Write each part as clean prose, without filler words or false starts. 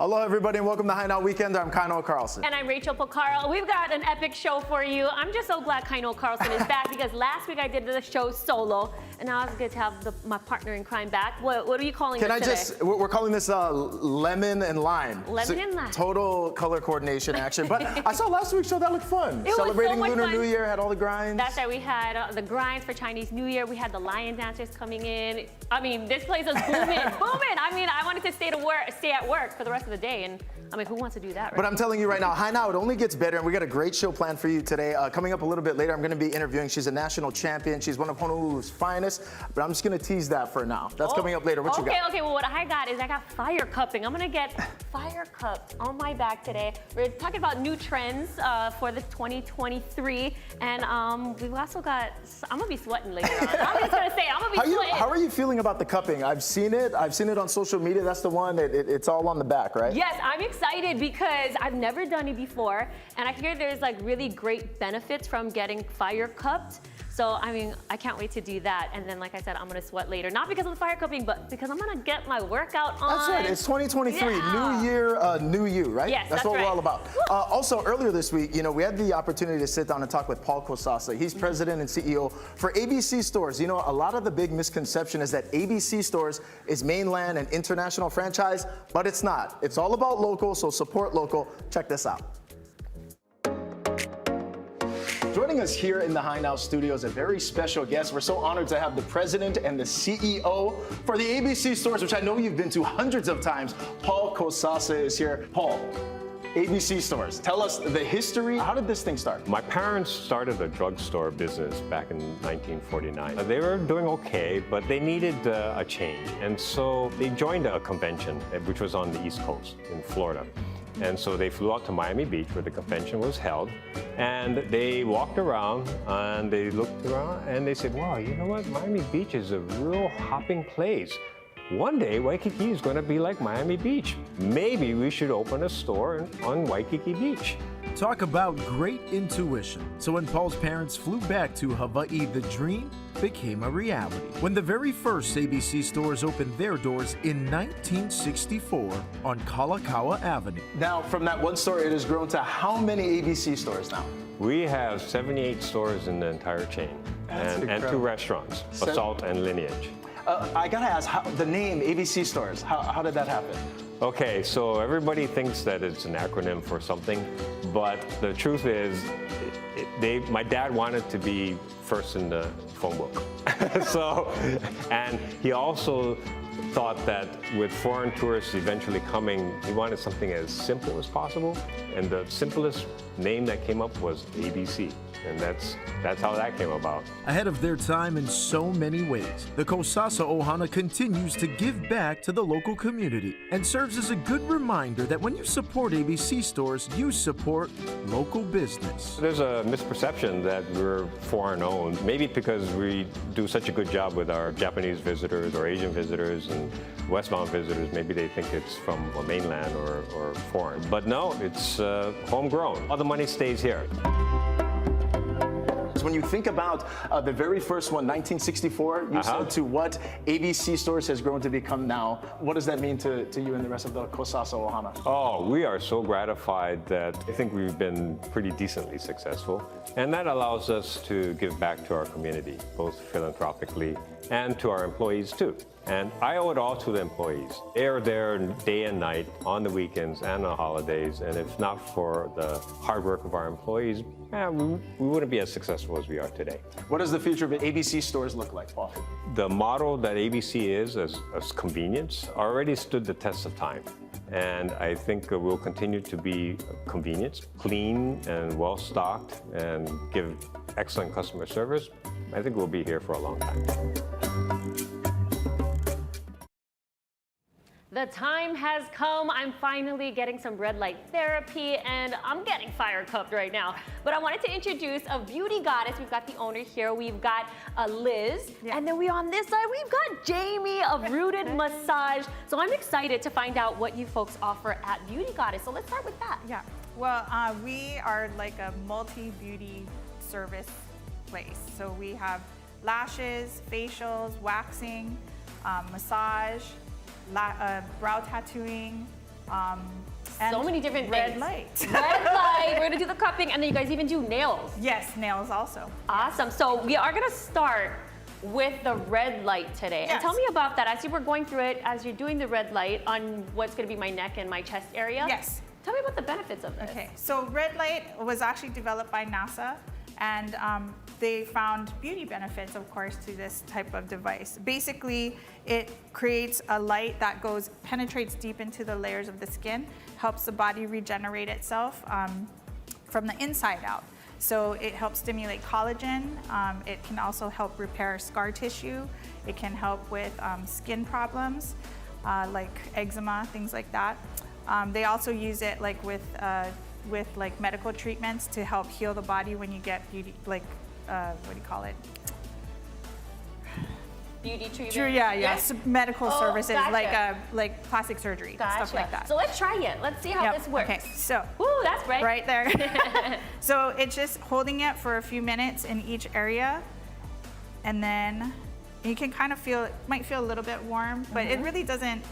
Hello, everybody, and welcome to High Note Weekend. I'm Kyle Carlson. And I'm Rachel Pocaro. We've got an epic show for you. I'm just so glad Kyle Carlson is back because last week I did the show solo, and now it's good to have my partner in crime back. What are you calling this today? We're calling this lemon and lime. Lemon and lime. Total color coordination action. But I saw last week's show, that looked fun. It Celebrating was so much Lunar fun. New Year, had all the grinds. That's right, we had the grinds for Chinese New Year. We had the lion dancers coming in. I mean, this place was booming, booming. I mean, I wanted to stay at work for the rest of the day, and I mean, who wants to do that, right? But I'm telling you right now, High Now, it only gets better, and we got a great show planned for you today. Coming up a little bit later, I'm going to be interviewing. She's a national champion. She's one of Honolulu's finest, but I'm just going to tease that for now. That's coming up later. What you got? Okay, well, what I got is I got fire cupping. I'm going to get fire cupped on my back today. We're talking about new trends for the 2023, and we've also got, I'm going to be sweating later on. I'm just going to say it, I'm going to be sweating. How are you feeling about the cupping? I've seen it on social media. That's the one, it's all on the back, right? Yes, I'm excited because I've never done it before, and I hear there's like really great benefits from getting fire cupped. So, I mean, I can't wait to do that. And then, like I said, I'm going to sweat later. Not because of the fire cupping, but because I'm going to get my workout on. That's right. It's 2023. Yeah. New year, new you, right? Yes, that's what right. we're all about. Also, earlier this week, we had the opportunity to sit down and talk with Paul Kosasa. He's president and CEO for ABC Stores. A lot of the big misconception is that ABC Stores is mainland and international franchise, but it's not. It's all about local, so support local. Check this out. Joining us here in the High Now studio is a very special guest. We're so honored to have the president and the CEO for the ABC Stores, which I know you've been to hundreds of times. Paul Kosasa is here. Paul, ABC Stores, tell us the history. How did this thing start? My parents started a drugstore business back in 1949. They were doing okay, but they needed a change. And so they joined a convention, which was on the East Coast in Florida. And so they flew out to Miami Beach where the convention was held, and they walked around and they looked around and they said, wow, you know what? Miami Beach is a real hopping place. One day, Waikiki is going to be like Miami Beach. Maybe we should open a store on Waikiki Beach. Talk about great intuition. So when Paul's parents flew back to Hawaii, the dream became a reality. When the very first ABC Stores opened their doors in 1964 on Kalakaua Avenue. Now, from that one store, it has grown to how many ABC Stores now? We have 78 stores in the entire chain and 2 restaurants, Assault and Lineage. I gotta ask, the name ABC Stores, how did that happen? Okay, so everybody thinks that it's an acronym for something, but the truth is, my dad wanted to be first in the phone book. And he also thought that with foreign tourists eventually coming, he wanted something as simple as possible, and the simplest name that came up was ABC. And that's how that came about. Ahead of their time in so many ways, the Kosasa Ohana continues to give back to the local community and serves as a good reminder that when you support ABC Stores, you support local business. There's a misperception that we're foreign owned, maybe because we do such a good job with our Japanese visitors or Asian visitors and westbound visitors. Maybe they think it's from a mainland or foreign. But no, it's homegrown. All the money stays here. When you think about the very first one, 1964, you said to what ABC Stores has grown to become now. What does that mean to you and the rest of the Kosasa Ohana? Oh, we are so gratified that I think we've been pretty decently successful. And that allows us to give back to our community, both philanthropically and to our employees too. And I owe it all to the employees. They are there day and night, on the weekends and the holidays, and if not for the hard work of our employees, we wouldn't be as successful as we are today. What does the future of ABC Stores look like, Paul? The model that ABC is as convenience already stood the test of time. And I think we'll continue to be convenience, clean and well-stocked, and give excellent customer service. I think we'll be here for a long time. The time has come. I'm finally getting some red light therapy, and I'm getting fire cupped right now. But I wanted to introduce a beauty goddess. We've got the owner here. We've got Liz, and then on this side, we've got Jamie of Rooted Massage. So I'm excited to find out what you folks offer at Beauty Goddess. So let's start with that. Yeah. Well, we are like a multi-beauty service place. So we have lashes, facials, waxing, massage, brow tattooing, and So many different red things. light. Red light. We're gonna do the cupping, and then you guys even do nails. Yes, nails also. Awesome. So we are gonna start with the red light today. And Yes. tell me about that. As you were going through it, as you're doing the red light on what's gonna be my neck and my chest area. Yes. Tell me about the benefits of this. Okay, so red light was actually developed by NASA, and they found beauty benefits, of course, to this type of device. Basically, it creates a light that penetrates deep into the layers of the skin, helps the body regenerate itself from the inside out. So it helps stimulate collagen. It can also help repair scar tissue. It can help with skin problems like eczema, things like that. They also use it like with like medical treatments to help heal the body when you get beauty, like what do you call it? Beauty treatment. True, yeah. Yes? Medical Oh, services gotcha. like plastic surgery, Gotcha. stuff like that. So let's try it. Let's see how Yep, this works. Okay, so Ooh, that's bright. right there. So it's just holding it for a few minutes in each area, and then you can kind of feel, it might feel a little bit warm, but it really doesn't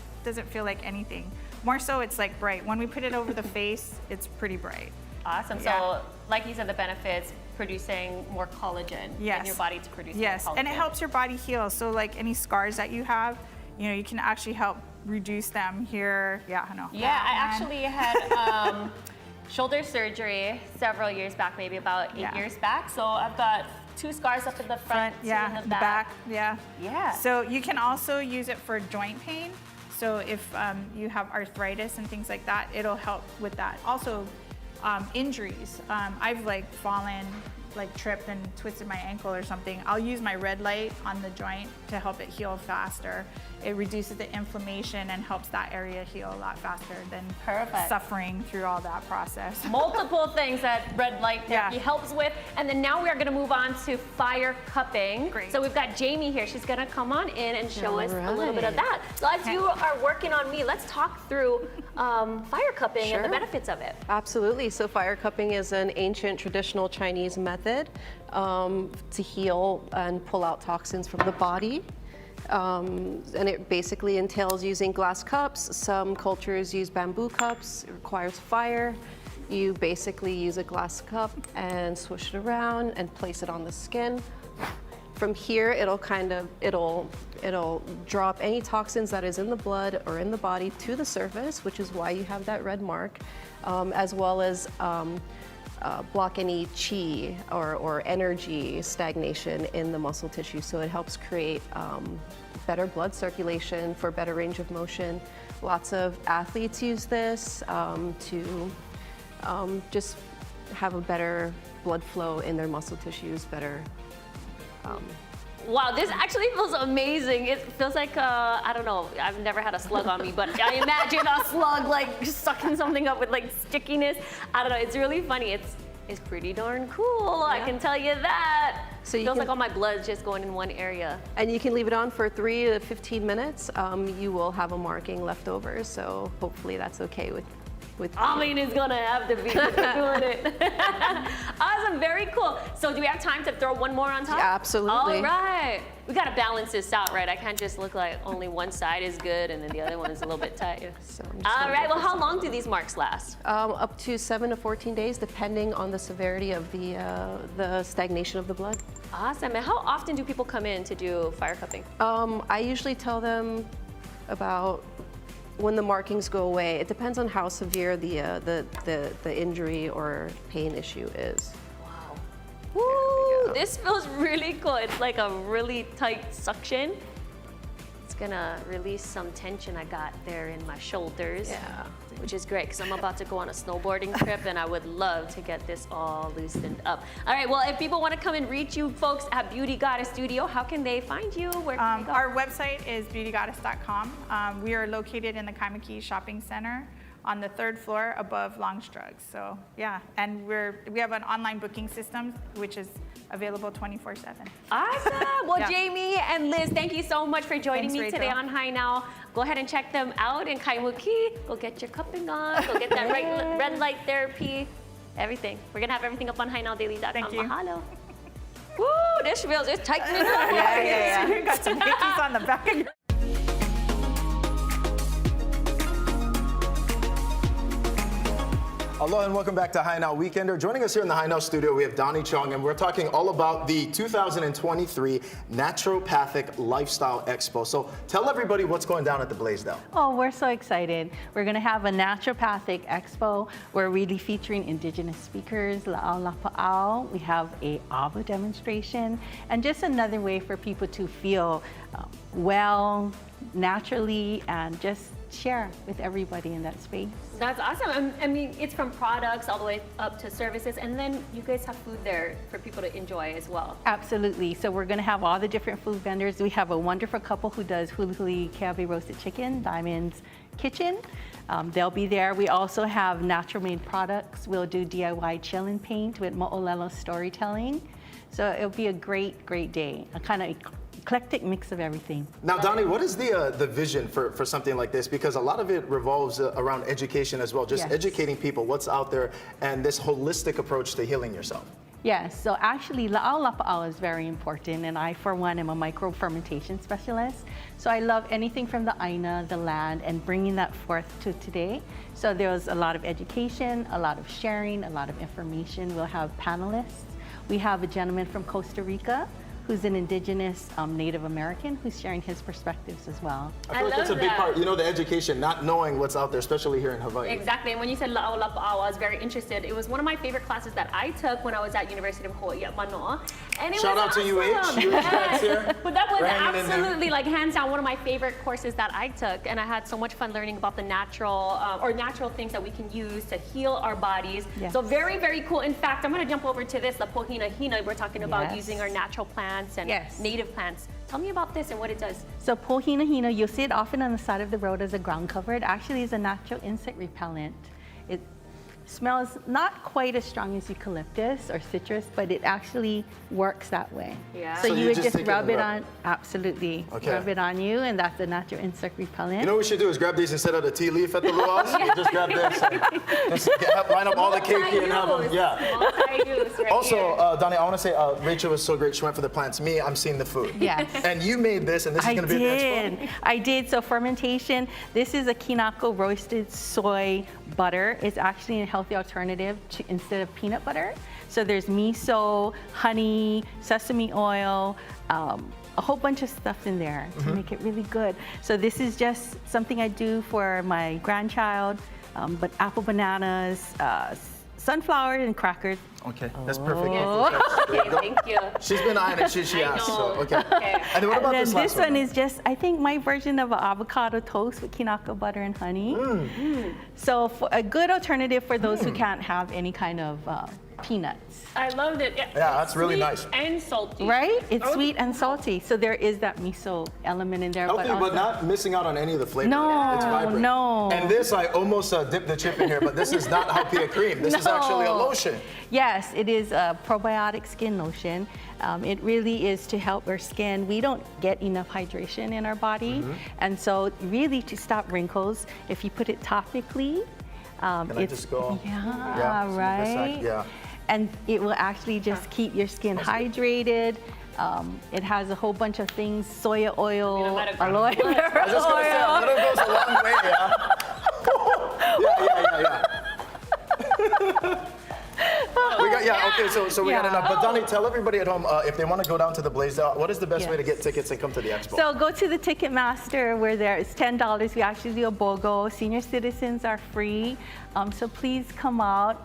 feel like anything. More so, it's like bright. When we put it over the face, it's pretty bright. Awesome. Yeah. So, like you said, the benefits producing more collagen Yes. in your body to produce Yes, more collagen. and it helps your body heal. So like any scars that you have, you can actually help reduce them here. Yeah, I know. Yeah, I And- actually had shoulder surgery several years back, maybe about 8 Yeah. years back. So I've got 2 scars up in the front, 2 yeah, in the the back, back. yeah. Yeah. So you can also use it for joint pain. So if you have arthritis and things like that, it'll help with that. Also, injuries. I've like fallen, like tripped and twisted my ankle or something. I'll use my red light on the joint to help it heal faster. It reduces the inflammation and helps that area heal a lot faster than Perfect. suffering through all that process. Multiple things that red light therapy Yeah. helps with. And then now we are going to move on to fire cupping. Great. So we've got Jamie here. She's going to come on in and show us a little bit of Alright. that. So as you are working on me, let's talk through fire cupping and the Sure. benefits of it. Absolutely. So fire cupping is an ancient traditional Chinese method to heal and pull out toxins from the body. And it basically entails using glass cups. Some cultures use bamboo cups. It requires fire. You basically use a glass cup and swish it around and place it on the skin. From here, it'll drop any toxins that is in the blood or in the body to the surface, which is why you have that red mark, as well as block any chi or energy stagnation in the muscle tissue. So it helps create better blood circulation for better range of motion. Lots of athletes use this to just have a better blood flow in their muscle tissues, better. Wow, this actually feels amazing. It feels like, I don't know, I've never had a slug on me, but I imagine a slug like just sucking something up with like stickiness. I don't know, it's really funny. It's pretty darn cool, I Yeah. can tell you that. So you feels can- like all my blood's just going in one area. And you can leave it on for 3 to 15 minutes. You will have a marking left over, so hopefully that's okay with I mean, it's gonna have to be doing it. Awesome, very cool. So do we have time to throw one more on top? Yeah, absolutely. All right. We gotta balance this out, right? I can't just look like only one side is good and then the other one is a little bit tight. So I'm just All gonna right, get well, this how on. long do these marks last? Up to 7 to 14 days, depending on the severity of the stagnation of the blood. Awesome, and how often do people come in to do fire cupping? I usually tell them about when the markings go away. It depends on how severe the injury or pain issue is. Wow. we Woo, go. this feels really cool. It's like a really tight suction. It's gonna release some tension I got there in my shoulders. Yeah. Which is great because I'm about to go on a snowboarding trip and I would love to get this all loosened up. All right, well, if people want to come and reach you folks at Beauty Goddess Studio, how can they find you? Where can they go? Our website is beautygoddess.com. We are located in the Kaimaki Shopping Center on the 3rd floor above Long's Drugs. So yeah, and we have an online booking system which is available 24/7. Awesome. Well, Yeah. Jamie and Liz, thank you so much for joining Thanks, me today Rachel. on High Now. Go ahead and check them out in Kaimuki. Go get your cupping on. Go get that red light therapy. Everything. We're going to have everything up on HighNowDaily.com. Thank you. Mahalo. Woo, this feels just tightening up. Yeah. You got some hickeys on the back of your Hello and welcome back to High Now Weekender. Joining us here in the High Now studio, we have Donnie Chung, and we're talking all about the 2023 Naturopathic Lifestyle Expo. So tell everybody what's going down at the Blaisdell. Oh, we're so excited. We're going to have a naturopathic expo. We're really featuring indigenous speakers, La'au Lapa'au. We have a AVA demonstration, and just another way for people to feel well, naturally, and just share with everybody in that space. That's awesome. I mean, it's from products all the way up to services, and then you guys have food there for people to enjoy as well. Absolutely. So we're going to have all the different food vendors. We have a wonderful couple who does huli huli Keawe roasted chicken, Diamond's Kitchen. They'll be there. We also have natural made products. We'll do DIY chill and paint with Mo'olelo storytelling. So it'll be a great, great day. A kind of eclectic mix of everything. Now, Donnie, what is the vision for something like this? Because a lot of it revolves around education as well, just Yes. educating people what's out there and this holistic approach to healing yourself. Yes, so actually La'au Lapa'au is very important, and I, for one, am a micro fermentation specialist. So I love anything from the Aina, the land, and bringing that forth to today. So there's a lot of education, a lot of sharing, a lot of information. We'll have panelists. We have a gentleman from Costa Rica who's an indigenous Native American who's sharing his perspectives as well. I feel like that's a love big that. part, you know, the education, not knowing what's out there, especially here in Hawaii. Exactly, and when you said La'au Lapa'au, I was very interested. It was one of my favorite classes that I took when I was at University of Hawaii at Manoa. And it Shout was out to awesome. UH. UH guys here. But that was We're hanging in there. absolutely, like, hands down, one of my favorite courses that I took, and I had so much fun learning about the natural, or natural things that we can use to heal our bodies. Yes. So very, very cool. In fact, I'm gonna jump over to this, the Pohina Hina. We're talking about Yes. using our natural plants and Yes. native plants. Tell me about this and what it does. So Pohina Hina, you'll see it often on the side of the road as a ground cover. It actually is a natural insect repellent. It smells not quite as strong as eucalyptus or citrus, but it actually works that way. Yeah. So, So you you would just just take it rub and it rub. on, absolutely. Okay. Rub it on you, and that's a natural insect repellent. You know what we should do is grab these instead of the tea leaf at the luau's. We just grab this and just line up all the keiki and have them. Yeah. Multi-use right Also, here. Donnie, I want to say Rachel was so great. She went for the plants. Me, I'm seeing the food. Yes. And you made this, and this is I going to be at the expo? did. I did. So fermentation, this is a kinako roasted soy butter. It's actually a healthy alternative to, instead of peanut butter. So there's miso, honey, sesame oil, a whole bunch of stuff in there to make it really good. So this is just something I do for my grandchild, but apple bananas, sunflower and crackers. Okay, that's perfect. Okay, thank you. She's been eyeing it. She I asked. know. So, okay. Okay. And then what about And this then last this one is just, I think, my version of an avocado toast with kinako butter and honey. So for a good alternative for those who can't have any kind of peanuts. I loved it. Yeah, that's really Sweet nice. and salty. Right? It's Oh. sweet and salty. So there is that miso element in there. Healthy, but also- not missing out on any of the flavor. No, It's vibrant. no. And this, I almost dipped the chip in here, but this is not Haupia cream. This is actually a No. lotion. Yes, it is a probiotic skin lotion. It really is to help our skin. We don't get enough hydration in our body. And so really to stop wrinkles, if you put it topically, Can I just go? Yeah, some of this right? side, yeah. And it will actually just keep your skin hydrated. It has a whole bunch of things, soya oil, You know how to aloe grab vera I was just gonna say, a oil. little goes a long way, yeah. We got, okay, so we got enough. But Donnie, tell everybody at home if they want to go down to the Blaisdell, what is the best way to Yes. get tickets and come to the expo? So go to the Ticketmaster. We're there. It's $10. We actually do a BOGO. Senior citizens are free. So please come out.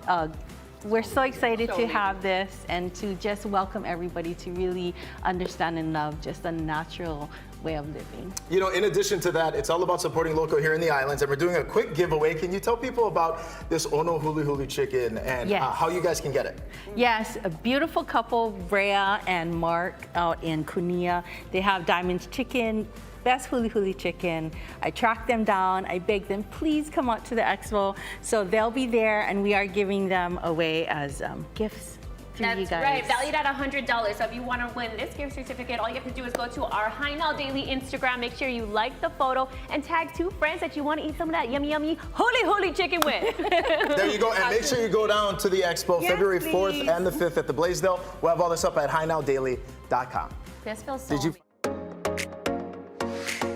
We're so excited to have this and to just welcome everybody to really understand and love just a natural way of living. You know, in addition to that, it's all about supporting local here in the islands, and we're doing a quick giveaway. Can you tell people about this Ono Huli Huli chicken and Yes. how you guys can get it? Yes, a beautiful couple, Brea and Mark, out in Kunia. They have Diamond's Chicken, best huli huli chicken. I tracked them down. I begged them, please come out to the expo. So they'll be there, and we are giving them away as gifts to you That's guys. right, valued at $100. So if you want to win this gift certificate, all you have to do is go to our High Now Daily Instagram. Make sure you like the photo and tag 2 friends that you want to eat some of that yummy, yummy huli huli chicken with. There you go, and make sure you go down to the expo Yes, February 4th please. and the 5th at the Blaisdell. We'll have all this up at highnowdaily.com. This feels so Did you-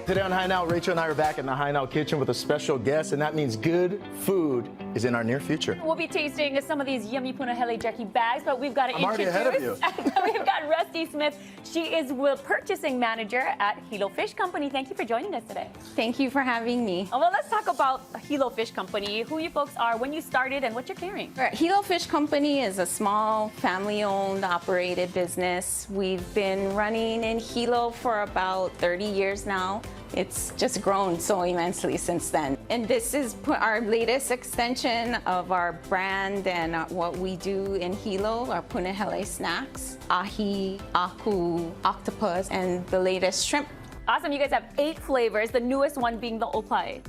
Today on High Now, Rachel and I are back in the High Now kitchen with a special guest, and that means good food is in our near future. We'll be tasting some of these yummy punahele jerky bags, but we've got to I'm already ahead of you. We've got Rusty Smith. She is the purchasing manager at Hilo Fish Company. Thank you for joining us today. Thank you for having me. Well, let's talk about Hilo Fish Company, who you folks are, when you started, and what you're carrying. All right, Hilo Fish Company is a small, family-owned, operated business. We've been running in Hilo for about 30 years now. It's just grown so immensely since then. And this is our latest extension of our brand and what we do in Hilo, our punahele snacks, ahi, aku, octopus, and the latest shrimp. Awesome. You guys have 8 flavors, the newest one being the opai.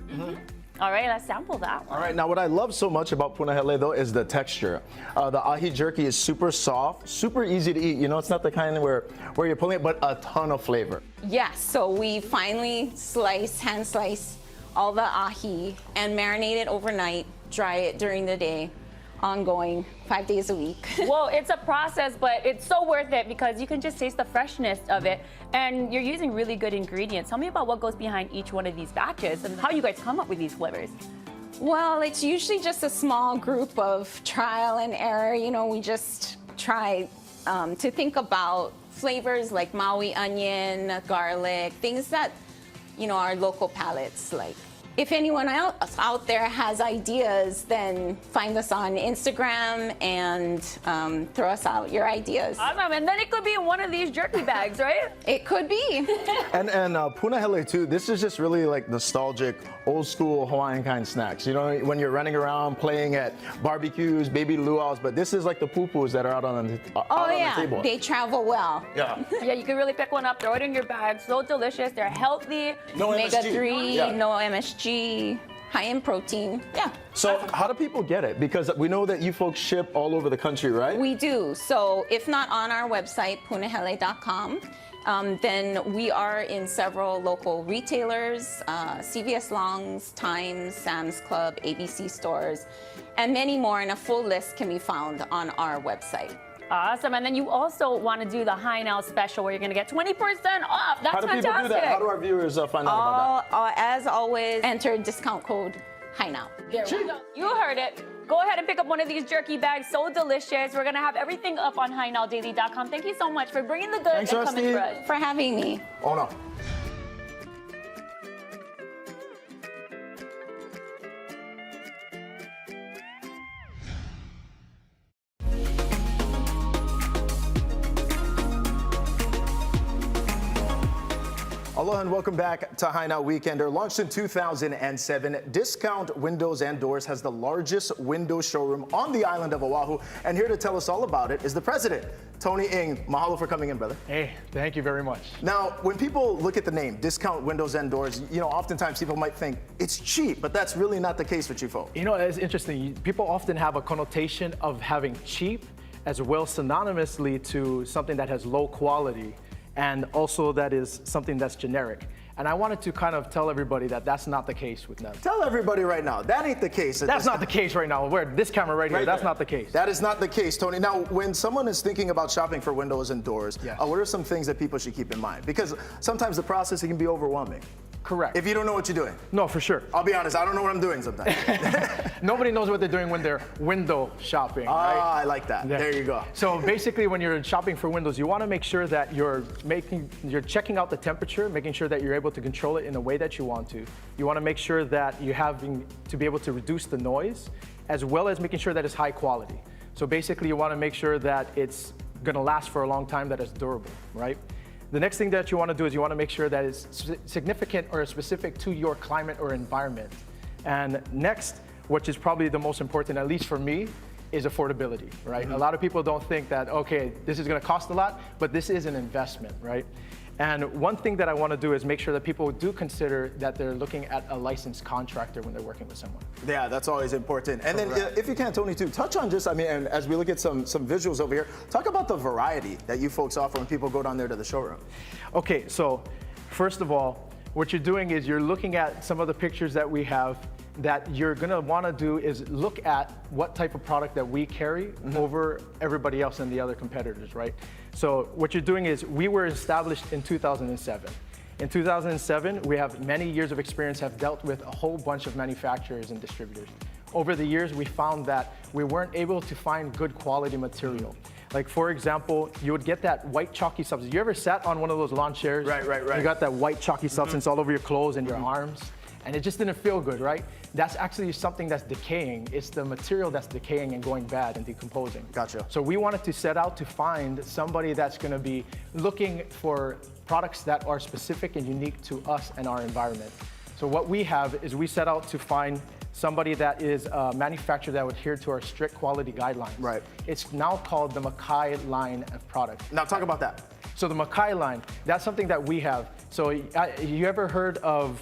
All right, let's sample that one. All right, now what I love so much about punahele though is the texture. The ahi jerky is super soft, super easy to eat. You know, it's not the kind where you're pulling it, but a ton of flavor. Yes, so we finally hand slice all the ahi and marinate it overnight, dry it during the day, ongoing, 5 days a week. Well, it's a process, but it's so worth it because you can just taste the freshness of it, and you're using really good ingredients. Tell me about what goes behind each one of these batches and how you guys come up with these flavors. Well, it's usually just a small group of trial and error. You know, we just try to think about flavors like Maui onion, garlic, things that, you know, our local palates like. If anyone else out there has ideas, then find us on Instagram and throw us out your ideas. Awesome, and then it could be in one of these jerky bags, right? It could be. And punahele too, this is just really like nostalgic, old school Hawaiian kind snacks. You know, when you're running around playing at barbecues, baby luau's, but this is like the pupus that are out on the table. They travel well. Yeah. Yeah, you can really pick one up, throw it in your bag. So delicious. They're healthy. No MSG. Omega-3, Yeah. no MSG, high in protein. Yeah. So how do people get it? Because we know that you folks ship all over the country, right? We do. So if not on our website, punahele.com, then we are in several local retailers, CVS Longs, Times, Sam's Club, ABC stores, and many more, and a full list can be found on our website. Awesome, and then you also want to do the High Now special where you're going to get 20% off. That's How do fantastic. people do that? How do our viewers find out about that? As always, enter discount code HINOW. There we go. You heard it. Go ahead and pick up one of these jerky bags. So delicious. We're going to have everything up on HiNowDaily.com. Thank you so much for bringing the goods Thanks, and coming Rusty. for us. For having me. Oh no. Aloha and welcome back to High Now Weekender. Launched in 2007, Discount Windows and Doors has the largest window showroom on the island of Oahu. And here to tell us all about it is the president, Tony Ng. Mahalo for coming in, brother. Hey, thank you very much. Now, when people look at the name, Discount Windows and Doors, you know, oftentimes people might think it's cheap, but that's really not the case with you folks. You know, it's interesting. People often have a connotation of having cheap as well synonymously to something that has low quality, and also that is something that's generic. And I wanted to kind of tell everybody that that's not the case with Nest. Tell everybody right now, that ain't the case. That's not the case right now. We're this camera right here. That's not the case. That is not the case, Tony. Now, when someone is thinking about shopping for windows and doors, Yes. what are some things that people should keep in mind? Because sometimes the process, it can be overwhelming. Correct. If you don't know what you're doing. No, for sure. I'll be honest, I don't know what I'm doing sometimes. Nobody knows what they're doing when they're window shopping, right? Ah, I like that. Yeah. There you go. So basically, when you're shopping for windows, you want to make sure that you're checking out the temperature, making sure that you're able to control it in a way that you want to. You want to make sure that you're having to be able to reduce the noise, as well as making sure that it's high quality. So basically, you want to make sure that it's going to last for a long time, that it's durable, right? The next thing that you want to do is you want to make sure that it's significant or specific to your climate or environment. And next, which is probably the most important, at least for me, is affordability, right? A lot of people don't think that, okay, this is going to cost a lot, but this is an investment, right? And one thing that I want to do is make sure that people do consider that they're looking at a licensed contractor when they're working with someone. Yeah, that's always important. And then if you can, Tony, too, touch on just, and as we look at some visuals over here, talk about the variety that you folks offer when people go down there to the showroom. Okay, so first of all, what you're doing is you're looking at some of the pictures that we have. That you're gonna wanna do is look at what type of product that we carry over everybody else and the other competitors, right? So what you're doing is, we were established in 2007. In 2007, we have many years of experience, have dealt with a whole bunch of manufacturers and distributors. over the years, we found that we weren't able to find good quality material. Like, for example, you would get that white chalky substance. You ever sat on one of those lawn chairs? Right. You got that white chalky substance all over your clothes and your arms, and it just didn't feel good, right? That's actually something that's decaying. It's the material that's decaying and going bad and decomposing. Gotcha. So we wanted to set out to find somebody that's gonna be looking for products that are specific and unique to us and our environment. So what we have is we set out to find somebody that is a manufacturer that would adhere to our strict quality guidelines. Right. It's now called the Mackay line of product. Now talk about that. So the Mackay line, that's something that we have. So you ever heard of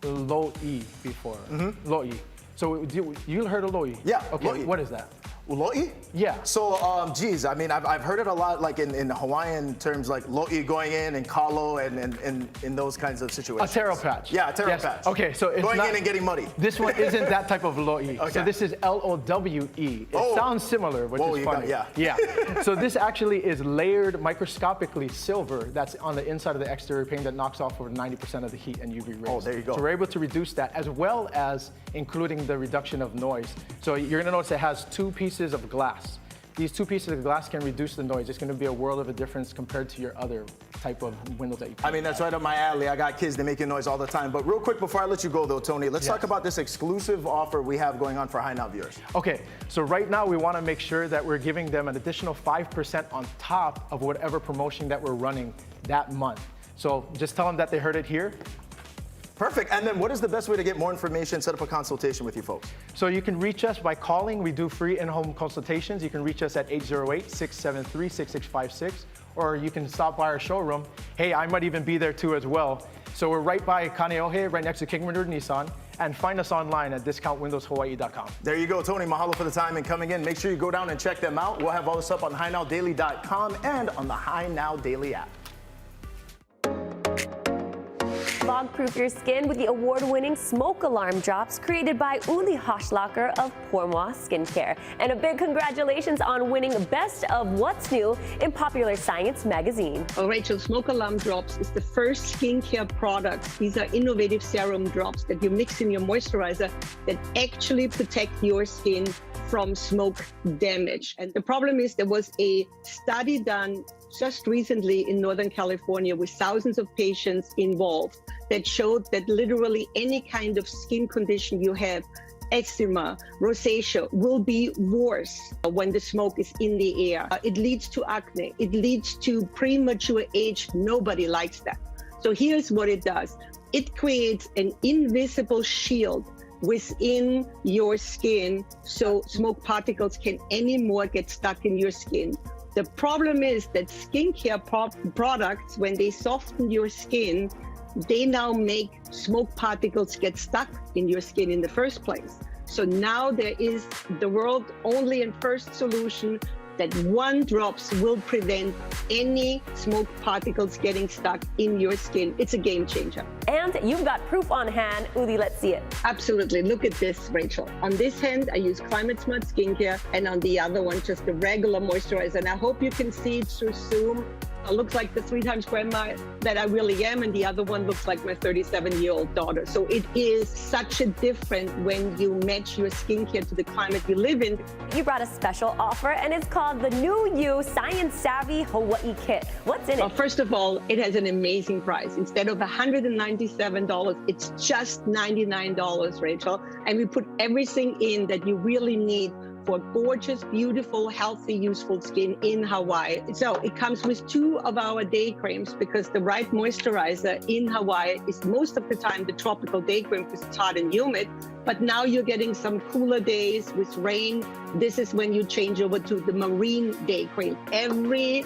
Lo'i before? Lo'i. So you heard of Lo'i? Yeah, Okay, Lo'i. what is that? Lo'i? Yeah. So, geez, I mean, I've heard it a lot, like in Hawaiian terms, like Lo'i going in and kalo and in those kinds of A situations. taro patch. Yeah, a taro Yes. patch. Okay, so it's going not, in and getting muddy. This one isn't that type of Lo'i. Okay. So this is L-O-W-E. It Oh. sounds similar, which Whoa, is you got- funny. yeah. Yeah. So this actually is layered microscopically silver that's on the inside of the exterior paint that knocks off over 90% of the heat and UV rays. Oh, there you go. So we're able to reduce that as well as including the reduction of noise. So you're gonna notice it has 2 pieces of glass. These 2 pieces of glass can reduce the noise. It's going to be a world of a difference compared to your other type of windows that you I mean, that's right up my alley. I got kids that making noise all the time. But real quick, before I let you go, though, Tony, let's talk about this exclusive offer we have going on for High Now viewers. Okay, so right now we want to make sure that we're giving them an additional 5% on top of whatever promotion that we're running that month. So just tell them that they heard it here. Perfect. And then what is the best way to get more information, set up a consultation with you folks? So you can reach us by calling. We do free in-home consultations. You can reach us at 808-673-6656, or you can stop by our showroom. Hey, I might even be there too as well. So we're right by Kaneohe, right next to King Richard Nissan, and find us online at discountwindowshawaii.com. There you go, Tony. Mahalo for the time and coming in. Make sure you go down and check them out. We'll have all this up on HighNowDaily.com and on the High Now Daily app. Fog-proof your skin with the award-winning smoke alarm drops created by Uli Hochschlager of Pourmoi Skincare. And a big congratulations on winning Best of What's New in Popular Science magazine. Well, Rachel, Smoke Alarm Drops is the first skincare product. These are innovative serum drops that you mix in your moisturizer that actually protect your skin from smoke damage. And the problem is there was a study done just recently in Northern California with thousands of patients involved that showed that literally any kind of skin condition you have, eczema, rosacea, will be worse when the smoke is in the air. It leads to acne. It leads to premature age. Nobody likes that. So here's what it does. It creates an invisible shield within your skin so smoke particles can anymore get stuck in your skin. The problem is that skincare products, when they soften your skin, they now make smoke particles get stuck in your skin in the first place. So now there is the world's only and first solution that 1 drops will prevent any smoke particles getting stuck in your skin. It's a game changer. And you've got proof on hand. Uli, let's see it. Absolutely. Look at this, Rachel. On this hand, I use Climate Smart Skincare, and on the other one, just a regular moisturizer. And I hope you can see it through Zoom. It looks like the 3 times grandma that I really am, and the other one looks like my 37-year-old daughter. So it is such a difference when you match your skincare to the climate you live in. You brought a special offer, and it's called the New You Science Savvy Hawaii Kit. What's in it? Well, first of all, it has an amazing price. Instead of $197, it's just $99, Rachel. And we put everything in that you really need for gorgeous, beautiful, healthy, useful skin in Hawaii. So it comes with 2 of our day creams because the right moisturizer in Hawaii is most of the time the tropical day cream because it's hot and humid. But now you're getting some cooler days with rain. This is when you change over to the marine day cream. Every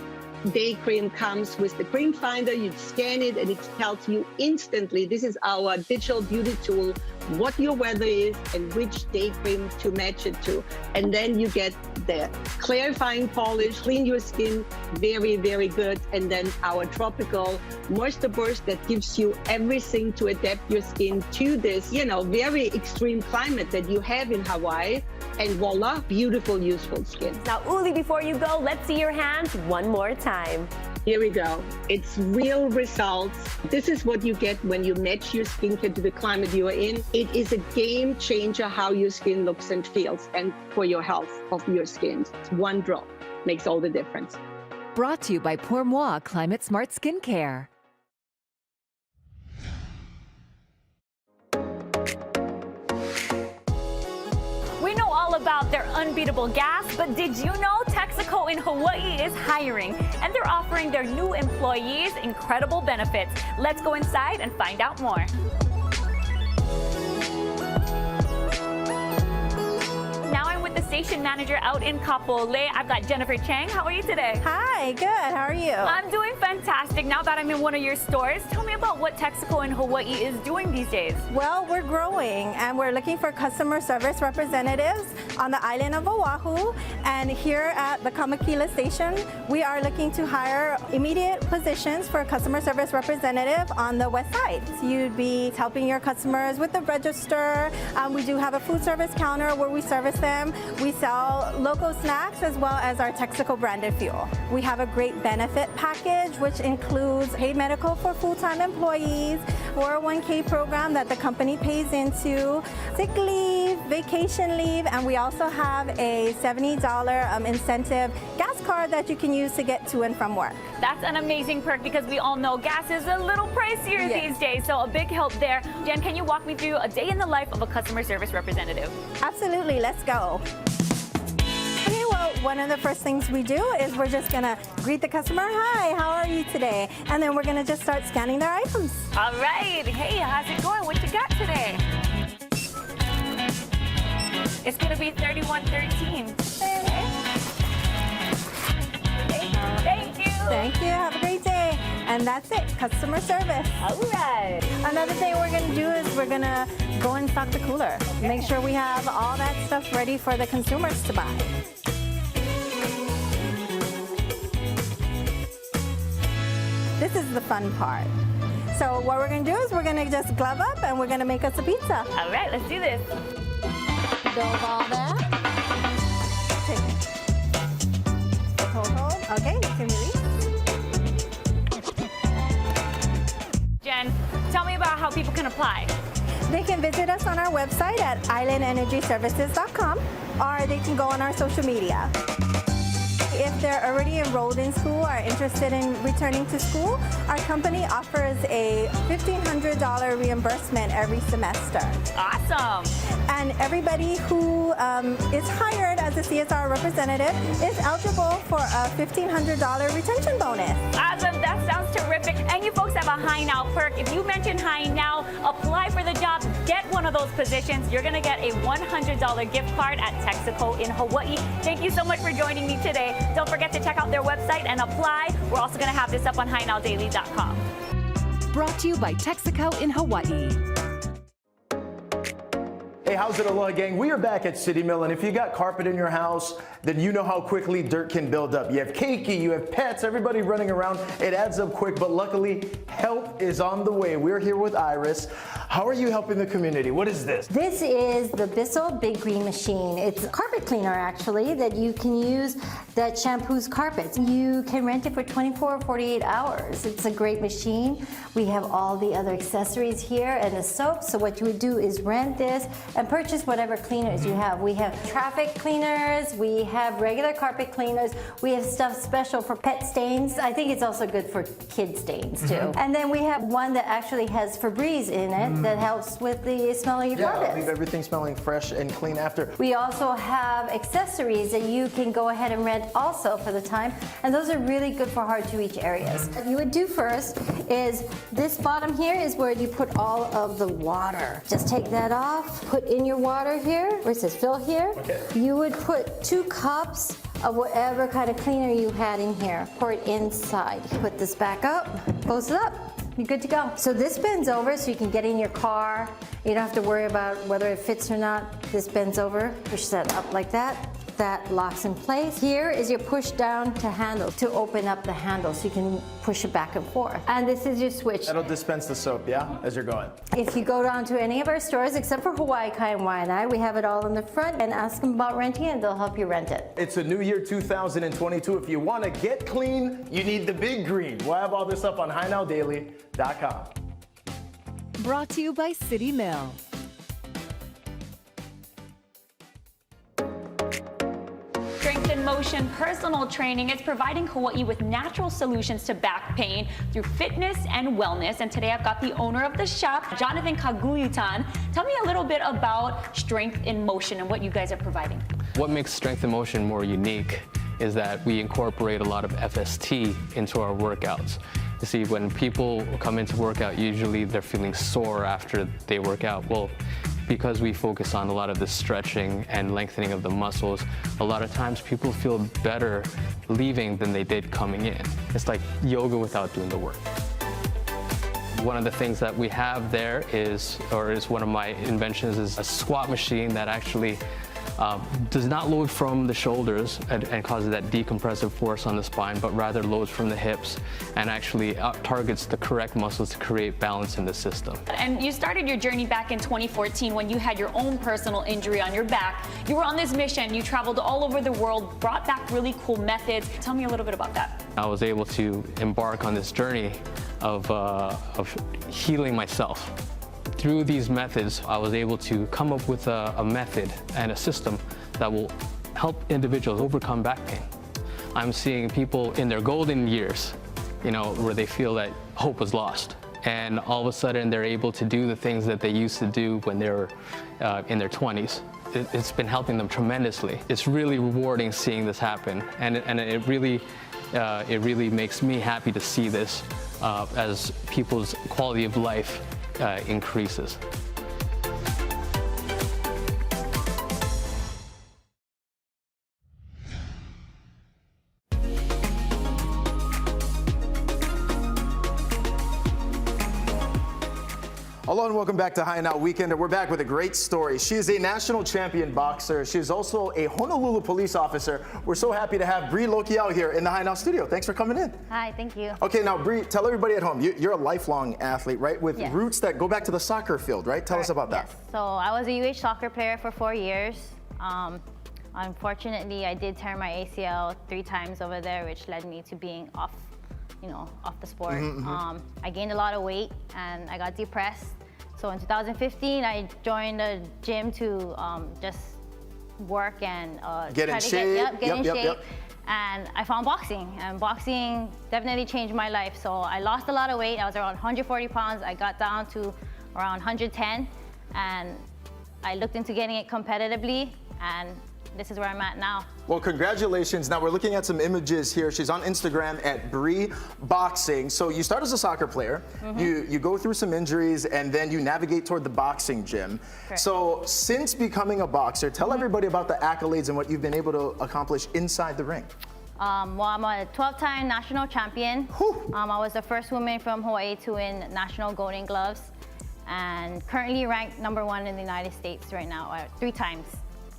day cream comes with the cream finder. You scan it and it tells you instantly, this is our digital beauty tool, what your weather is and which day cream to match it to. And then you get the clarifying polish, clean your skin, very, very good. And then our tropical moisture burst that gives you everything to adapt your skin to this, very extreme climate that you have in Hawaii. And voila, beautiful, useful skin. Now, Uli, before you go, let's see your hands one more time. Here we go. It's real results. This is what you get when you match your skincare to the climate you are in. It is a game changer how your skin looks and feels, and for your health of your skin. One drop makes all the difference. Brought to you by Pour Moi Climate Smart Skincare. We know all about their unbeatable gas, but did you know Texaco in Hawaii is hiring and they're offering their new employees incredible benefits? Let's go inside and find out more. Now I'm with the station manager out in Kapolei. I've got Jennifer Chang. How are you today? Hi, good. How are you? I'm doing fantastic. Now that I'm in one of your stores, tell me about what Texaco in Hawaii is doing these days. Well, we're growing and we're looking for customer service representatives on the island of Oahu. And here at the Kamakila station, we are looking to hire immediate positions for a customer service representative on the west side. So you'd be helping your customers with the register. We do have a food service counter where we service them. We sell local snacks as well as our Texaco branded fuel. We have a great benefit package, which includes paid medical for full-time employees, 401k program that the company pays into, sick leave, vacation leave, and we also have a $70 incentive gas card that you can use to get to and from work. That's an amazing perk because we all know gas is a little pricier these days, so a big help there. Jen, can you walk me through a day in the life of a customer service representative? Absolutely, let's go. Okay, well, one of the first things we do is we're just gonna greet the customer. Hi, how are you today? And then we're gonna just start scanning their items. All right. Hey, how's it going? What you got today? It's gonna be 3113. Thank you. Thank you, have a great day. And that's it, customer service. All right. Another thing we're gonna do is we're gonna go and stock the cooler. Make sure we have all that stuff ready for the consumers to buy. This is the fun part. So what we're gonna do is we're gonna just glove up and we're gonna make us a pizza. All right, let's do this. Build all that. Hold. Okay, you can release. Jen, tell me about how people can apply. They can visit us on our website at islandenergyservices.com or they can go on our social media. If they're already enrolled in school or are interested in returning to school, our company offers a $1,500 reimbursement every semester. Awesome. And everybody who is hired as a CSR representative is eligible for a $1,500 retention bonus. Awesome, that sounds terrific. And you folks have a Hi Now perk. If you mention Hi Now, apply for the job, get one of those positions. You're gonna get a $100 gift card at Texaco in Hawaii. Thank you so much for joining me today. Don't forget to check out their website and apply. We're also gonna have this up on HiNowDaily.com. Brought to you by Texaco in Hawaii. Hey, how's it, Aloha gang? We are back at City Mill, and if you got carpet in your house, then you know how quickly dirt can build up. You have keiki, you have pets, everybody running around. It adds up quick, but luckily, help is on the way. We're here with Iris. How are you helping the community? What is this? This is the Bissell Big Green Machine. It's a carpet cleaner, actually, that you can use that shampoos carpets. You can rent it for 24 or 48 hours. It's a great machine. We have all the other accessories here and the soap. So what you would do is rent this and purchase whatever cleaners you have. We have traffic cleaners, we have regular carpet cleaners, we have stuff special for pet stains. I think it's also good for kid stains too. And then we have one that actually has Febreze in it that helps with the smell of your carpets. Leave everything smelling fresh and clean after. We also have accessories that you can go ahead and rent also for the time, and those are really good for hard to reach areas. What you would do first is this bottom here is where you put all of the water. Just take that off, put in your water here, where it says fill here. You would put 2 cups of whatever kind of cleaner you had in here. Pour it inside. Put this back up, close it up. You're good to go. So this bends over so you can get in your car. You don't have to worry about whether it fits or not. This bends over, push that up like that. that locks in place. Here is your push down to handle to open up the handle so you can push it back and forth. And this is your switch. That'll dispense the soap, yeah, as you're going. If you go down to any of our stores, except for Hawaii Kai and Waianae, we have it all in the front, and ask them about renting and they'll help you rent it. It's a new year 2022. If you want to get clean, you need the big green. We'll have all this up on HiNowDaily.com. Brought to you by City Mill. Strength in Motion Personal Training is providing Hawaii with natural solutions to back pain through fitness and wellness. And today I've got the owner of the shop, Jonathan Kaguyutan. Tell me a little bit about Strength in Motion and what you guys are providing. What makes Strength in Motion more unique is that we incorporate a lot of FST into our workouts. You see, when people come into workout, usually they're feeling sore after they work out. Well, because we focus on a lot of the stretching and lengthening of the muscles, a lot of times people feel better leaving than they did coming in. It's like yoga without doing the work. One of the things that we have there is one of my inventions, is a squat machine that actually does not load from the shoulders and causes that decompressive force on the spine, but rather loads from the hips and actually targets the correct muscles to create balance in the system. And you started your journey back in 2014 when you had your own personal injury on your back. You were on this mission, you traveled all over the world, brought back really cool methods. Tell me a little bit about that. I was able to embark on this journey of healing myself. Through these methods, I was able to come up with a method and a system that will help individuals overcome back pain. I'm seeing people in their golden years, where they feel that hope was lost. And all of a sudden, they're able to do the things that they used to do when they were in their 20s. It's been helping them tremendously. It's really rewarding seeing this happen. And it really makes me happy to see this as people's quality of life increases. Hello and welcome back to High and Out Weekend. We're back with a great story. She is a national champion boxer. She is also a Honolulu police officer. We're so happy to have Bree Lokiau here in the High and Out studio. Thanks for coming in. Hi, thank you. Okay, now Bree, tell everybody at home, you're a lifelong athlete, right? With Yes. roots that go back to the soccer field, right? Tell us about that. Yes. So I was a UH soccer player for 4 years. Unfortunately, I did tear my ACL 3 times over there, which led me to being off the sport. I gained a lot of weight and I got depressed. So in 2015, I joined a gym to just work and get in shape. Get in shape. And I found boxing, and boxing definitely changed my life. So I lost a lot of weight. I was around 140 pounds. I got down to around 110, and I looked into getting it competitively, and this is where I'm at now. Well, congratulations. Now we're looking at some images here. She's on Instagram at Bree Boxing. So you start as a soccer player, you go through some injuries, and then you navigate toward the boxing gym. Correct. So since becoming a boxer, tell everybody about the accolades and what you've been able to accomplish inside the ring. Well, I'm a 12-time national champion. I was the first woman from Hawaii to win national Golden Gloves, and currently ranked #1 in the United States right now, 3 times.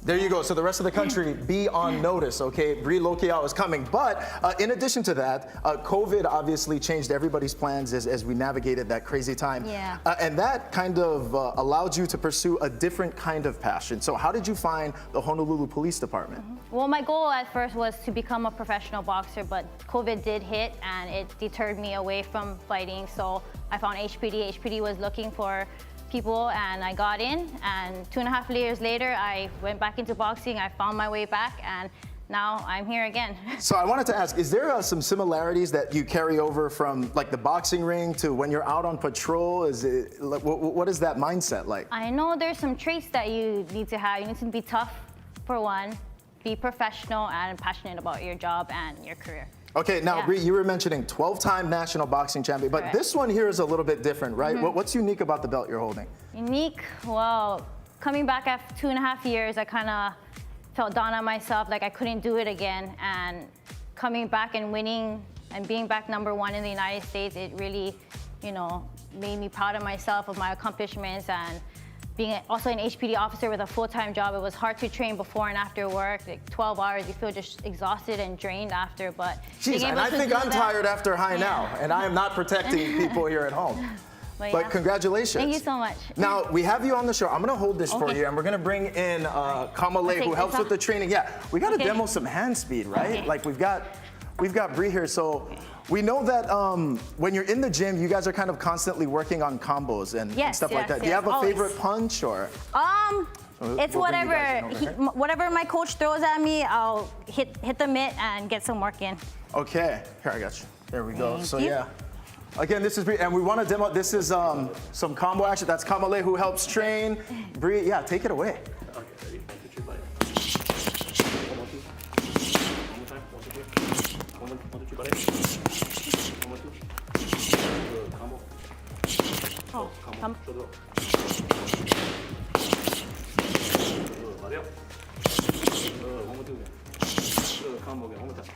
There you go. So the rest of the country, be on notice, okay? Bree Lokiau is coming. But in addition to that, COVID obviously changed everybody's plans as we navigated that crazy time. Yeah. And that kind of allowed you to pursue a different kind of passion. So how did you find the Honolulu Police Department? Well, my goal at first was to become a professional boxer, but COVID did hit and it deterred me away from fighting. So I found HPD. HPD was looking for people and I got in, and 2.5 years later I went back into boxing. I found my way back and now I'm here again. So I wanted to ask, is there some similarities that you carry over from like the boxing ring to when you're out on patrol? Is it like, what is that mindset like? I know there's some traits that you need to have. You need to be tough for one, be professional and passionate about your job and your career. Okay, now Bree, you were mentioning 12-time national boxing champion, but Correct. this one here is a little bit different, right? What's unique about the belt you're holding? Unique? Well, coming back after 2.5 years, I kind of felt down on myself, like I couldn't do it again. And coming back and winning and being back #1 in the United States, it really, made me proud of myself, of my accomplishments, and being also an HPD officer with a full-time job, it was hard to train before and after work. Like 12 hours, you feel just exhausted and drained after. But Jeez, and I think I'm tired after High Now, and I am not protecting people here at home. But yeah. Congratulations. Thank you so much. Now, we have you on the show. I'm going to hold this for you, and we're going to bring in Kamale, who helps with the training. Yeah, we got to demo some hand speed, right? Okay. Like, we've got Bree here, so we know that when you're in the gym, you guys are kind of constantly working on combos and stuff like that. Do you have a favorite punch or? It's whatever my coach throws at me, I'll hit the mitt and get some work in. Okay, here, I got you. There we go. So yeah. Again, this is Bree, and we want to demo. This is some combo action. That's Kamale, who helps train. Bree, yeah, take it away. Okay, ready? 1, 2, 3, bye. 1 more time. 1, 2, 3, bye. 1, 2. Combo. Oh, combo. Shoulder. Body up. 1 more, 2. Combo again. 1 more time.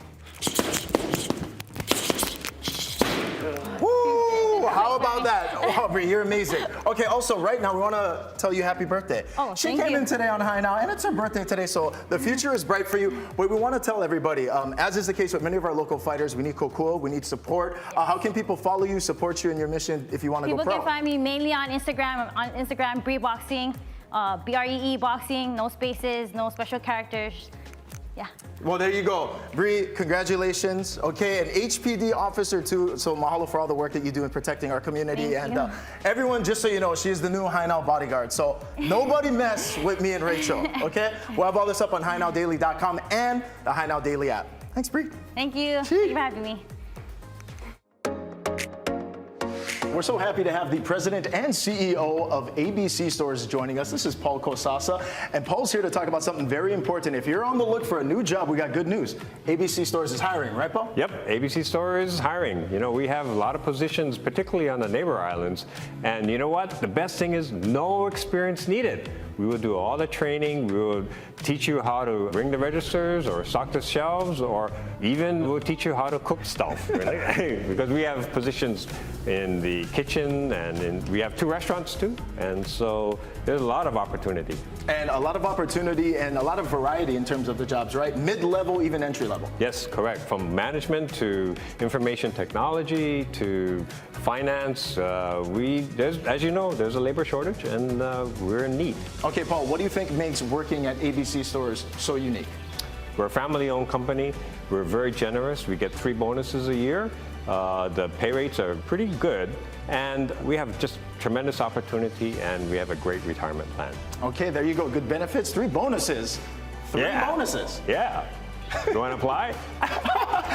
Woo! How about that? Oh, Bree, you're amazing. Okay, also, right now, we want to tell you happy birthday. Oh, she thank came you. in today on High Now, and it's her birthday today, so the future is bright for you. But we want to tell everybody, as is the case with many of our local fighters, we need kokua, we need support. How can people follow you, support you in your mission if you want to go pro? People can find me mainly on Instagram, Bree Boxing, BREE Boxing, no spaces, no special characters. Yeah. Well, there you go. Bree, congratulations. Okay, an HPD officer too, so mahalo for all the work that you do in protecting our community. Thank and you. Everyone, just so you know, she's the new High Now bodyguard. So nobody mess with me and Rachel, okay? We'll have all this up on HighNowDaily.com and the High Now Daily app. Thanks, Bree. Thank you. Thank you for having me. We're so happy to have the president and CEO of ABC Stores joining us. This is Paul Kosasa, and Paul's here to talk about something very important. If you're on the look for a new job, we got good news. ABC Stores is hiring, right, Paul? Yep, ABC Store is hiring. You know, we have a lot of positions, particularly on the neighbor islands. And you know what? The best thing is no experience needed. We will do all the training. We will teach you how to ring the registers or stock the shelves, or even we'll teach you how to cook stuff. Right? Because we have positions in the kitchen, and we have 2 restaurants too. And so there's a lot of opportunity. And a lot of opportunity and a lot of variety in terms of the jobs, right? Mid-level, even entry-level. Yes, correct. From management to information technology to finance, as you know, there's a labor shortage, and we're in need. Okay, Paul, what do you think makes working at ABC Stores so unique? We're a family-owned company. We're very generous. We get 3 bonuses a year. The pay rates are pretty good, and we have just tremendous opportunity, and we have a great retirement plan. Okay, there you go. Good benefits, 3 bonuses. 3 bonuses. Yeah. You want to apply?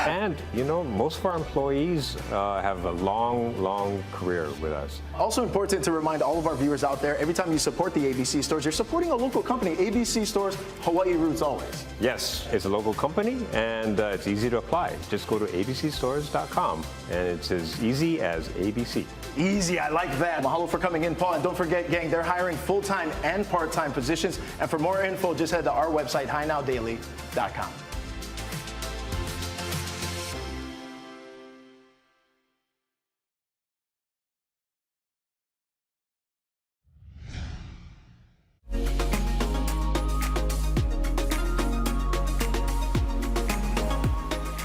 And, you know, most of our employees have a long, long career with us. Also important to remind all of our viewers out there, every time you support the ABC Stores, you're supporting a local company. ABC Stores, Hawaii roots always. Yes, it's a local company, and it's easy to apply. Just go to abcstores.com, and it's as easy as ABC. Easy, I like that. Mahalo for coming in, Paul. And don't forget, gang, they're hiring full-time and part-time positions. And for more info, just head to our website, HighNowDaily.com.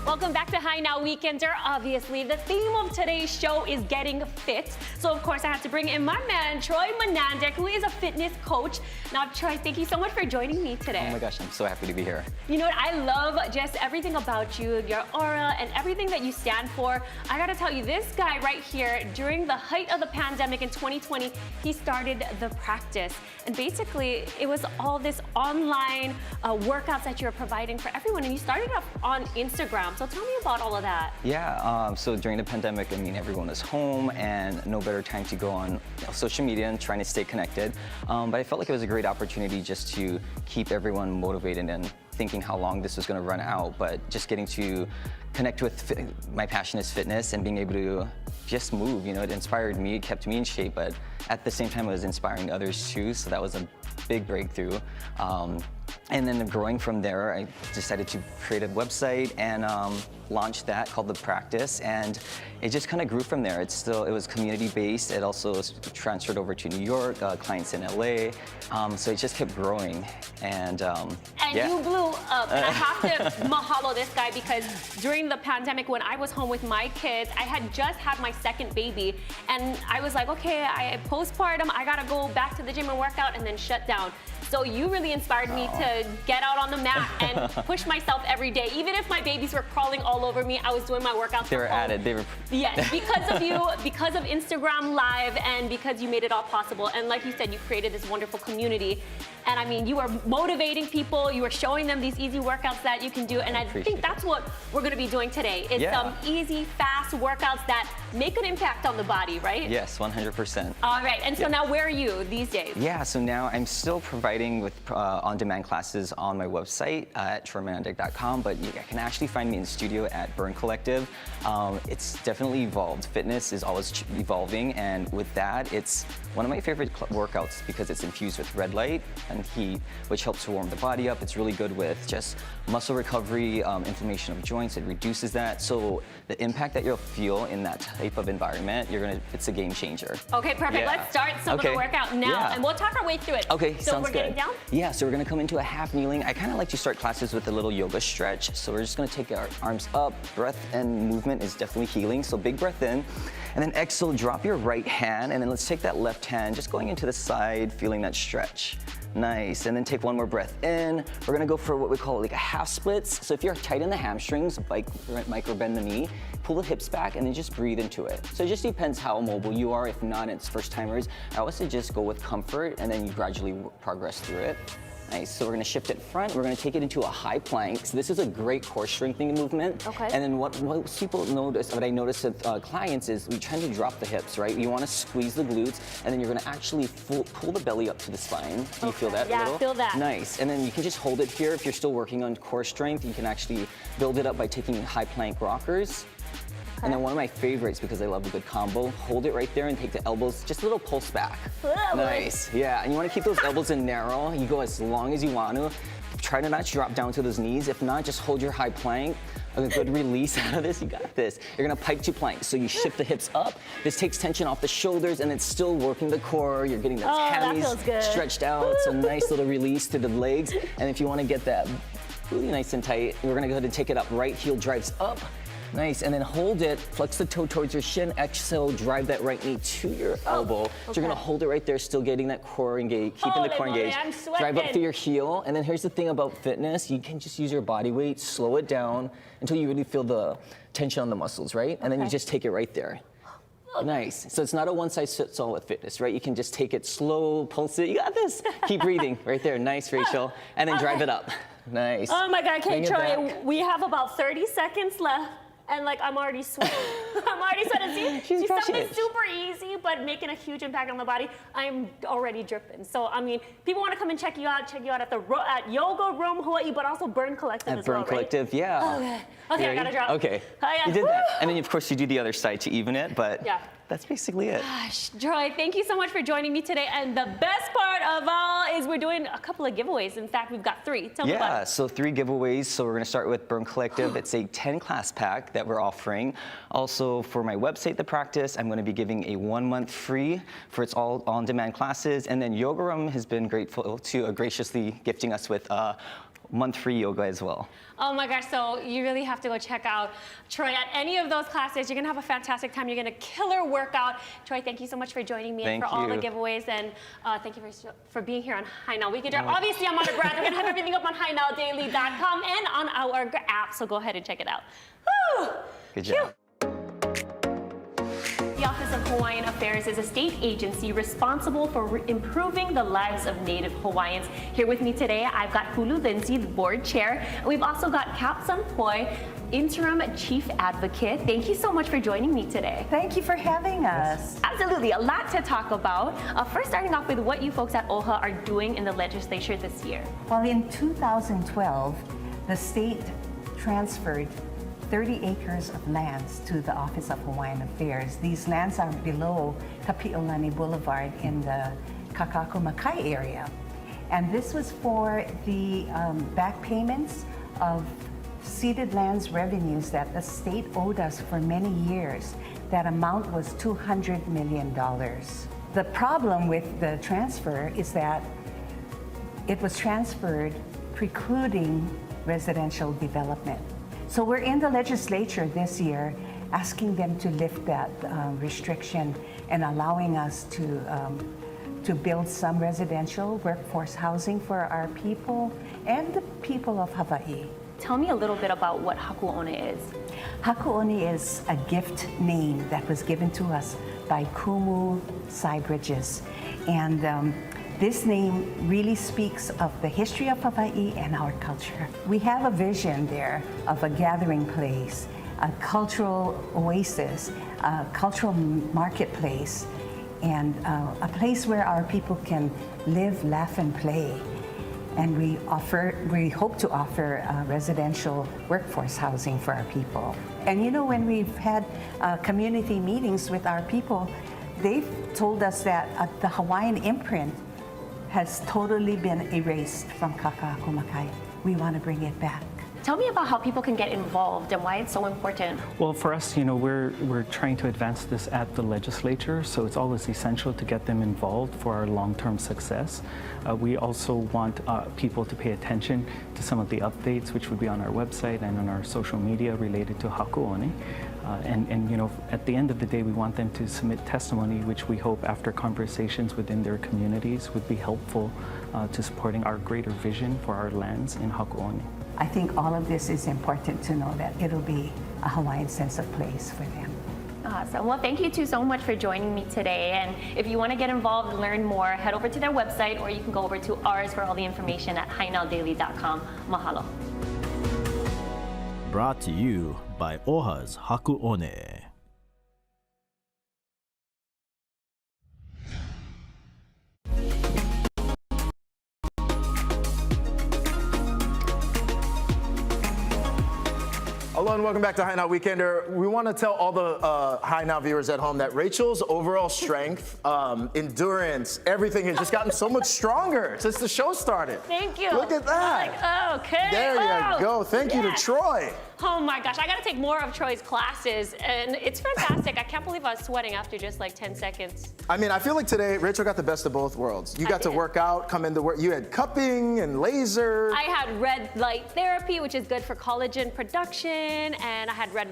Welcome back to High Now Weekender. Obviously, the theme of today's show is getting fit. So, of course, I have to bring in my man, Troy Menandek, who is a fitness coach. Now, Troy, thank you so much for joining me today. Oh my gosh, I'm so happy to be here. You know what? I love just everything about you, your aura, and everything that you stand for. I gotta tell you, this guy right here, during the height of the pandemic in 2020, he started The Practice. And basically, it was all this online workouts that you're providing for everyone. And you started up on Instagram. So tell me about all of that. Yeah, so during the pandemic, I mean, everyone was home and no better time to go on social media and trying to stay connected. But I felt like it was a great opportunity just to keep everyone motivated and thinking how long this was going to run out, but just getting to connect with my passion is fitness and being able to just move. You know, it inspired me, it kept me in shape, but at the same time, it was inspiring others too. So that was a big breakthrough. And then growing from there, I decided to create a website and launched that called The Practice, and it just kind of grew from there. It was community-based. It also was transferred over to New York, clients in LA, so it just kept growing. And yeah. You blew up, and I have to mahalo this guy because during the pandemic when I was home with my kids, I had just had my second baby, and I was like, okay, I postpartum, I gotta go back to the gym and work out, and then shut down. So you really inspired me to get out on the mat and push myself every day. Even if my babies were crawling all over me, I was doing my workouts. They were at it. They were. Yes, because of you, because of Instagram Live, and because you made it all possible. And like you said, you created this wonderful community. And I mean, you are motivating people. You are showing them these easy workouts that you can do. And I think that's what we're going to be doing today. It's some easy, fast workouts that make an impact on the body, right? Yes, 100%. All right. And so now where are you these days? Yeah, so now I'm still providing with on-demand classes on my website at troymenendek.com, but you can actually find me in the studio at Burn Collective. It's definitely evolved. Fitness is always evolving, and with that, it's one of my favorite workouts because it's infused with red light and heat, which helps to warm the body up. It's really good with just muscle recovery, inflammation of joints. It reduces that. So the impact that you'll feel in that type of environment, it's a game changer. Okay, perfect. Yeah. Let's start some of the workout now, and we'll talk our way through it. Okay, so sounds we're getting good. Down? Yeah, so we're gonna come into a half kneeling. I kind of like to start classes with a little yoga stretch. So we're just gonna take our arms up. Breath and movement is definitely healing. So big breath in, and then exhale, drop your right hand, and then let's take that left hand, just going into the side, feeling that stretch. Nice, and then take one more breath in. We're gonna go for what we call like a half splits. So if you're tight in the hamstrings, micro bend the knee, pull the hips back, and then just breathe into it. So it just depends how mobile you are. If not, it's first timers. I always say just go with comfort, and then you gradually progress through it. Nice, so we're gonna shift it front. We're gonna take it into a high plank. So this is a great core strengthening movement. Okay. And then what people notice, what I notice with clients is we tend to drop the hips, right? You wanna squeeze the glutes, and then you're gonna actually pull the belly up to the spine. Do you feel that a little? Yeah, I feel that. Nice, and then you can just hold it here. If you're still working on core strength, you can actually build it up by taking high plank rockers. And then one of my favorites, because I love a good combo, hold it right there and take the elbows, just a little pulse back. Nice, yeah, and you wanna keep those elbows in narrow. You go as long as you want to. Try to not drop down to those knees. If not, just hold your high plank. A good release out of this, you got this. You're gonna pike to plank. So you shift the hips up. This takes tension off the shoulders and it's still working the core. You're getting the hammies stretched out. So nice little release to the legs. And if you wanna get that really nice and tight, we're gonna go ahead and take it up. Right heel drives up. Nice, and then hold it, flex the toe towards your shin, exhale, drive that right knee to your elbow. So you're gonna hold it right there, still getting that core engaged, keeping the core engaged. Drive up through your heel, and then here's the thing about fitness, you can just use your body weight, slow it down until you really feel the tension on the muscles, right? And then you just take it right there. Nice, so it's not a one size fits all with fitness, right? You can just take it slow, pulse it, you got this. Keep breathing, right there, nice, Rachel. And then drive it up, nice. Oh my God, okay, Bring it Troy, back. we have about 30 seconds left. And like, I'm already sweating. I'm already sweating. See, something super easy, but making a huge impact on the body. I'm already dripping. So, I mean, people want to come and check you out at Yoga Room Hawaii, but also Burn Collective as well, Burn Collective, yeah. Okay, okay, I gotta drop. Okay, you did that. And then, of course, you do the other side to even it, but that's basically it. Gosh, Troy, thank you so much for joining me today. And the best part of all is we're doing a couple of giveaways. In fact, we've got 3. Tell me about it. Yeah, so 3 giveaways. So we're gonna start with Burn Collective. It's a 10 class pack that we're offering. Also for my website, The Practice, I'm gonna be giving a 1 month free for its all on-demand classes. And then Yoga Room has been grateful to graciously gifting us with month free yoga as well. Oh my gosh, so you really have to go check out Troy at any of those classes. You're gonna have a fantastic time. You're gonna killer workout. Troy, thank you so much for joining me and for all the giveaways, and thank you for being here on High Now Weekend Drive. Obviously, I'm Amanda Brad. We're gonna have everything up on HighNowDaily.com and on our app, so go ahead and check it out. Woo! Good job. The Office of Hawaiian Affairs is a state agency responsible for improving the lives of Native Hawaiians. Here with me today, I've got Hulu Lindsay, the board chair, and we've also got Cap Sun Poi, interim chief advocate. Thank you so much for joining me today. Thank you for having us. Absolutely, a lot to talk about. First, starting off with what you folks at OHA are doing in the legislature this year. Well, in 2012, the state transferred 30 acres of lands to the Office of Hawaiian Affairs. These lands are below Kapi'olani Boulevard in the Kakako Makai area. And this was for the back payments of ceded lands revenues that the state owed us for many years. That amount was $200 million. The problem with the transfer is that it was transferred precluding residential development. So we're in the legislature this year asking them to lift that restriction and allowing us to build some residential workforce housing for our people and the people of Hawaii. Tell me a little bit about what Haku'one is. Haku'one is a gift name that was given to us by Kumu Sai Bridges. And this name really speaks of the history of Hawaii and our culture. We have a vision there of a gathering place, a cultural oasis, a cultural marketplace, and a place where our people can live, laugh, and play. And we hope to offer residential workforce housing for our people. And you know, when we've had community meetings with our people, they've told us that the Hawaiian imprint has totally been erased from Kakaako Makai. We want to bring it back. Tell me about how people can get involved and why it's so important. Well, for us, you know, we're trying to advance this at the legislature, so it's always essential to get them involved for our long-term success. We also want people to pay attention to some of the updates, which would be on our website and on our social media related to Haku'one. And you know, at the end of the day, we want them to submit testimony, which we hope after conversations within their communities would be helpful to supporting our greater vision for our lands in Haku'one. I think all of this is important to know that it'll be a Hawaiian sense of place for them. Awesome. Well, thank you two so much for joining me today. And if you want to get involved and learn more, head over to their website, or you can go over to ours for all the information at hainaudaily.com. Mahalo. Brought to you by OHA's Haku'one. Hello and welcome back to High Now Weekender. We want to tell all the High Now viewers at home that Rachel's overall strength, endurance, everything has just gotten so much stronger since the show started. Thank you. Look at that. Like, okay. There you go. Thank you to Troy. Oh my gosh, I gotta take more of Troy's classes, and it's fantastic. I can't believe I was sweating after just like 10 seconds. I mean, I feel like today Rachel got the best of both worlds. You got to work out, come into work. You had cupping and laser. I had red light therapy, which is good for collagen production, and I had red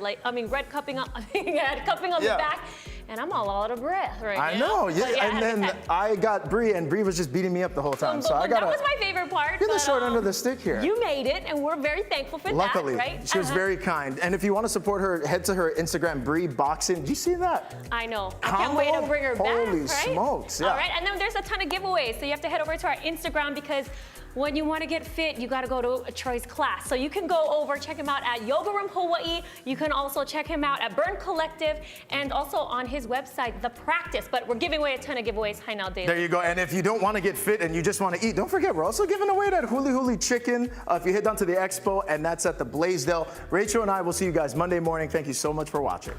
cupping on, I had cupping on the back. And I'm all out of breath right now. I know, yeah. And then I got Bree, and Bree was just beating me up the whole time. So I got that was my favorite part. You're the short end of the stick here. You made it, and we're very thankful for Luckily, that, right? She was very kind. And if you want to support her, head to her Instagram, Bree Boxing. Did you see that? I know. I can't wait to bring her back, Holy right? smokes, yeah. All right, and then there's a ton of giveaways. So you have to head over to our Instagram, because when you want to get fit, you got to go to Troy's class. So you can go over, check him out at Yoga Room Hawaii. You can also check him out at Burn Collective, and also on his website, The Practice. But we're giving away a ton of giveaways, High Now Daily. There you go. And if you don't want to get fit and you just want to eat, don't forget, we're also giving away that Huli Huli chicken if you head down to the expo, and that's at the Blaisdell. Rachel and I will see you guys Monday morning. Thank you so much for watching.